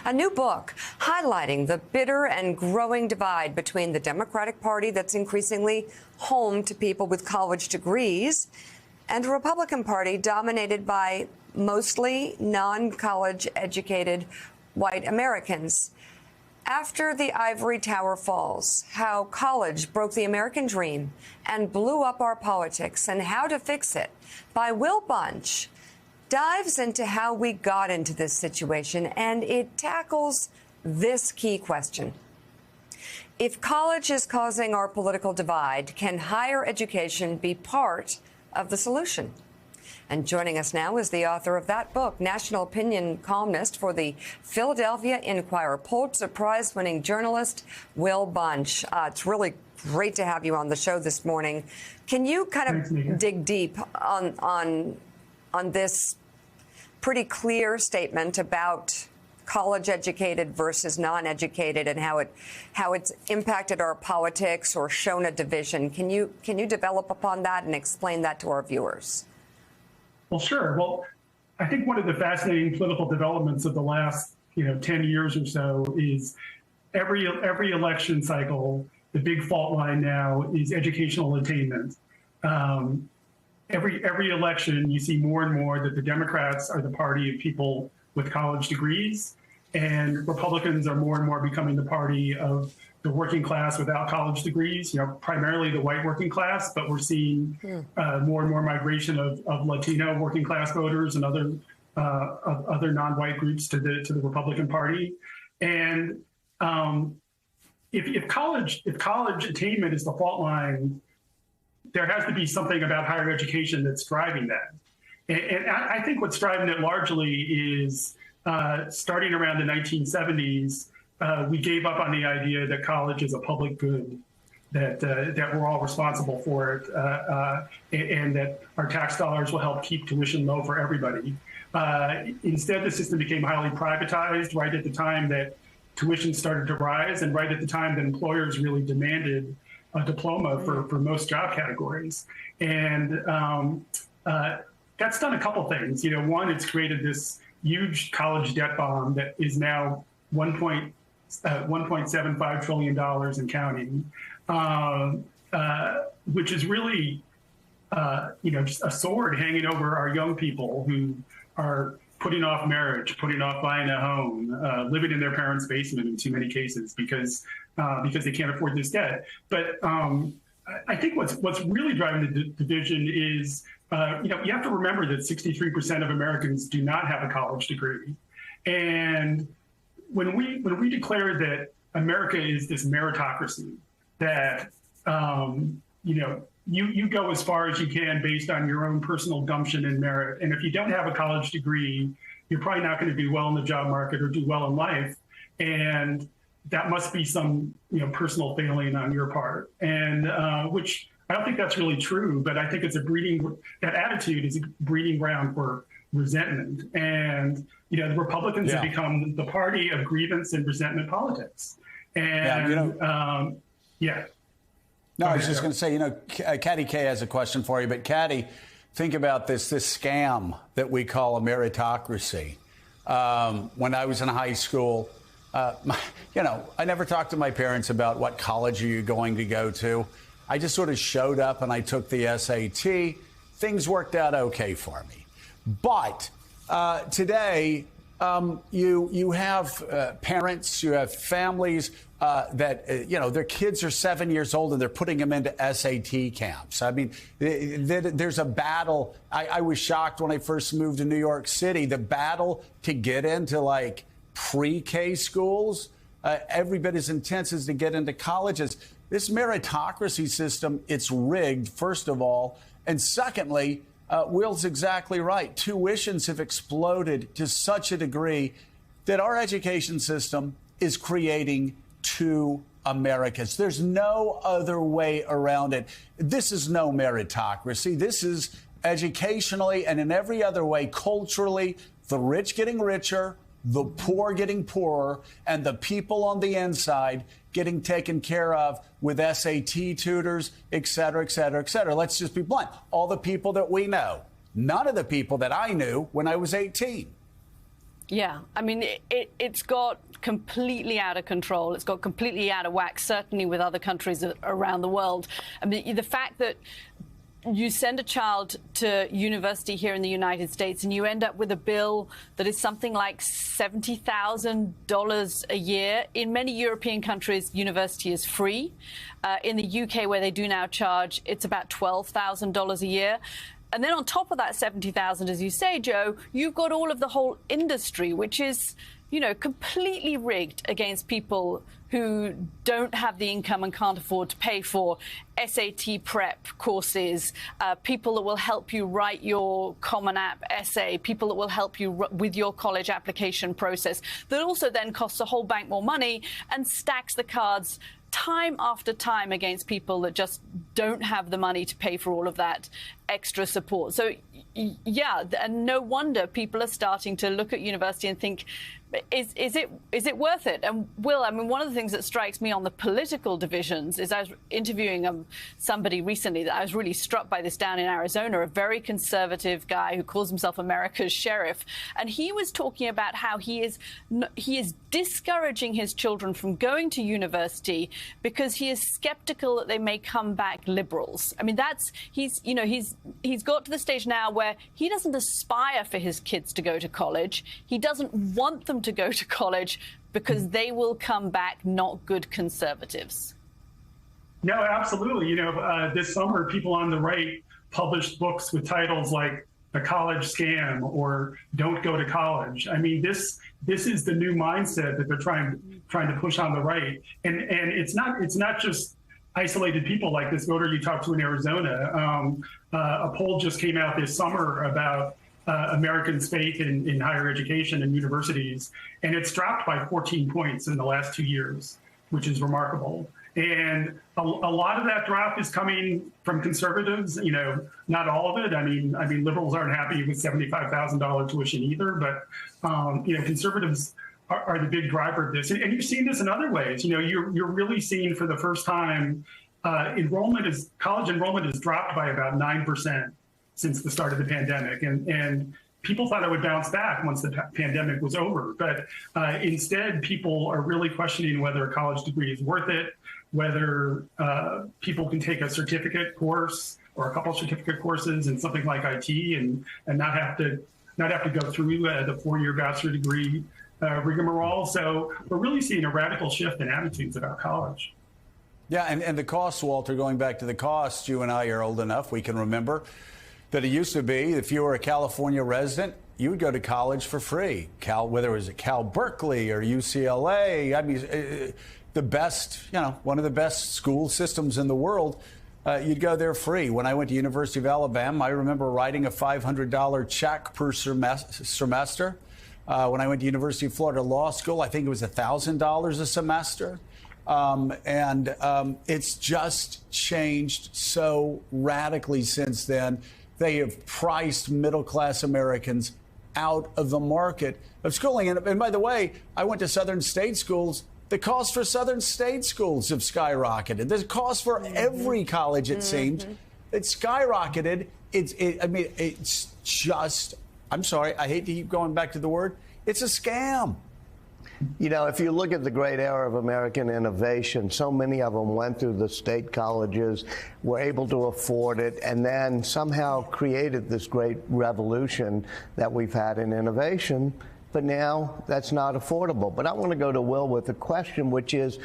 A new book highlighting the bitter and growing divide between the Democratic Party, that's increasingly home to people with college degrees, and a Republican Party dominated by mostly non-college educated white Americans. After the Ivory Tower falls, how college broke the American dream and blew up our politics, and how to fix it, by Will Bunch, dives into how we got into this situation, and it tackles this key question. If college is causing our political divide, can higher education be part of the solution? And joining us now is the author of that book, national opinion columnist for the Philadelphia Inquirer, Pulitzer Prize-winning journalist Will Bunch. It's really great to have you on the show this morning. Can you kind of dig deep on this pretty clear statement about college-educated versus non-educated and how it's impacted our politics or shown a division? Can you develop upon that and explain that to our viewers? Well, sure. Well, I think one of the fascinating political developments of the last 10 years or so is every election cycle, the big fault line now is educational attainment. Every election, you see more and more that the Democrats are the party of people with college degrees, and Republicans are more and more becoming the party of the working class without college degrees, primarily the white working class, but we're seeing more and more migration of Latino working class voters and other non-white groups to the Republican Party. And if college attainment is the fault line, there has to be something about higher education that's driving that. And I think what's driving it largely is starting around the 1970s, we gave up on the idea that college is a public good, that we're all responsible for it, and that our tax dollars will help keep tuition low for everybody. Instead, the system became highly privatized right at the time that tuition started to rise, and right at the time that employers really demanded a diploma for most job categories. And that's done a couple things. One, it's created this huge college debt bomb that is now $1.75 trillion and counting, which is really, just a sword hanging over our young people who are putting off marriage, putting off buying a home, living in their parents' basement in too many cases because they can't afford this debt. But I think what's really driving the division is, you have to remember that 63% of Americans do not have a college degree, and when we declare that America is this meritocracy, that you go as far as you can based on your own personal gumption and merit, and if you don't have a college degree, you're probably not going to do well in the job market or do well in life, and that must be some personal failing on your part, and which I don't think that's really true, but I think it's that attitude is a breeding ground for resentment. And, the Republicans have become the party of grievance and resentment politics. And, No, I was just going to say, Caddy K has a question for you. But, Caddy, think about this scam that we call a meritocracy. When I was in high school, I never talked to my parents about what college are you going to go to. I just sort of showed up and I took the SAT. Things worked out okay for me. But today, you have parents, you have families that, their kids are 7 years old and they're putting them into SAT camps. I mean, there's a battle. I was shocked when I first moved to New York City, the battle to get into like pre-K schools, every bit as intense as to get into colleges. This meritocracy system, it's rigged, first of all. And secondly, Will's exactly right. Tuitions have exploded to such a degree that our education system is creating two Americas. There's no other way around it. This is no meritocracy. This is educationally and in every other way, culturally, the rich getting richer, the poor getting poorer, and the people on the inside getting taken care of with SAT tutors, et cetera, et cetera, et cetera. Let's just be blunt. All the people that we know, none of the people that I knew when I was 18. Yeah, I mean, it's got completely out of control. It's got completely out of whack, certainly with other countries around the world. I mean, the fact that you send a child to university here in the United States and you end up with a bill that is something like $70,000 a year. In many European countries, university is free. In the UK, where they do now charge, it's about $12,000 a year. And then on top of that 70,000, as you say, Joe, you've got all of the whole industry, which is, you know, completely rigged against people who don't have the income and can't afford to pay for SAT prep courses, people that will help you write your Common App essay, people that will help you with your college application process, that also then costs a whole bank more money and stacks the cards time after time against people that just don't have the money to pay for all of that extra support. So, yeah, and no wonder people are starting to look at university and think, is it worth it? And Will, I mean, one of the things that strikes me on the political divisions is I was interviewing somebody recently that I was really struck by this down in Arizona, a very conservative guy who calls himself America's sheriff. And he was talking about how he is discouraging his children from going to university because he is skeptical that they may come back liberals. I mean, he's got to the stage now where he doesn't aspire for his kids to go to college. He doesn't want them to go to college because they will come back not good conservatives. No, absolutely. You know, this summer, people on the right published books with titles like The College Scam or Don't Go to College. I mean, this is the new mindset that they're trying to push on the right. And it's not just isolated people like this voter you talked to in Arizona. A poll just came out this summer about Americans' faith in higher education and universities, and it's dropped by 14 points in the last 2 years, which is remarkable. And a lot of that drop is coming from conservatives. You know, not all of it. I mean, liberals aren't happy with $75,000 tuition either, but you know, conservatives are the big driver of this. And you've seen this in other ways. You know, you're really seeing for the first time college enrollment has dropped by about 9% since the start of the pandemic. And people thought it would bounce back once the pandemic was over. But instead, people are really questioning whether a college degree is worth it, whether people can take a certificate course or a couple of certificate courses in something like IT and not have to go through the 4-year bachelor degree rigmarole. So we're really seeing a radical shift in attitudes about college. Yeah, and the costs, Walter, going back to the costs, you and I are old enough, we can remember that it used to be if you were a California resident, you would go to college for free. Whether it was at Cal Berkeley or UCLA, I mean, the best, you know, one of the best school systems in the world, you'd go there free. When I went to University of Alabama, I remember writing a $500 check per semester. When I went to University of Florida Law School, I think it was $1,000 a semester. It's just changed so radically since then. They have priced middle-class Americans out of the market of schooling. And by the way, I went to Southern State schools. The cost for Southern State schools have skyrocketed. The cost for every college, it seems, it's skyrocketed. It's just, I'm sorry, I hate to keep going back to the word, it's a scam. You know, if you look at the great era of American innovation, so many of them went through the state colleges, were able to afford it, and then somehow created this great revolution that we've had in innovation. But now that's not affordable. But I want to go to Will with a question, which is,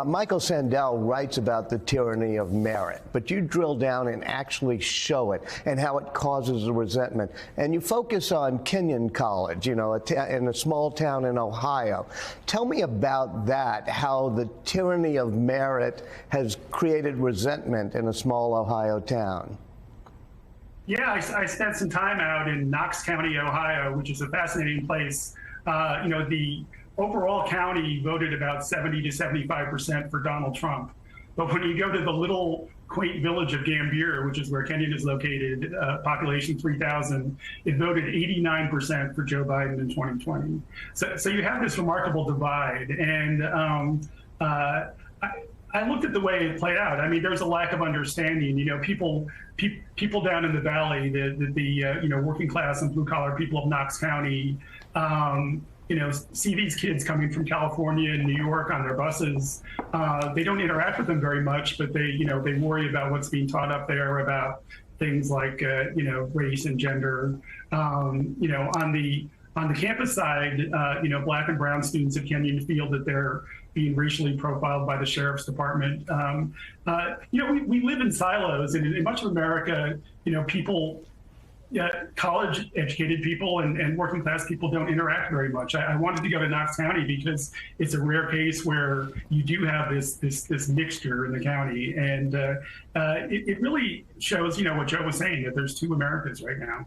Michael Sandel writes about the tyranny of merit, but you drill down and actually show it and how it causes a resentment. And you focus on Kenyon College, you know, in a small town in Ohio. Tell me about that, how the tyranny of merit has created resentment in a small Ohio town. Yeah, I spent some time out in Knox County, Ohio, which is a fascinating place. You know, the overall county voted about 70 to 75% for Donald Trump. But when you go to the little quaint village of Gambier, which is where Kenyon is located, population 3,000, it voted 89% for Joe Biden in 2020. So you have this remarkable divide. And I looked at the way it played out. I mean, there's a lack of understanding. You know, people down in the valley, the you know, working class and blue collar people of Knox County see these kids coming from California and New York on their buses. They don't interact with them very much, but they worry about what's being taught up there about things like, race and gender. On the campus side, Black and brown students at Kenyon feel that they're being racially profiled by the sheriff's department. We live in silos, and in much of America, people, college-educated people and working-class people don't interact very much. I wanted to go to Knox County because it's a rare case where you do have this mixture in the county, and it really shows, what Joe was saying, that there's two Americas right now.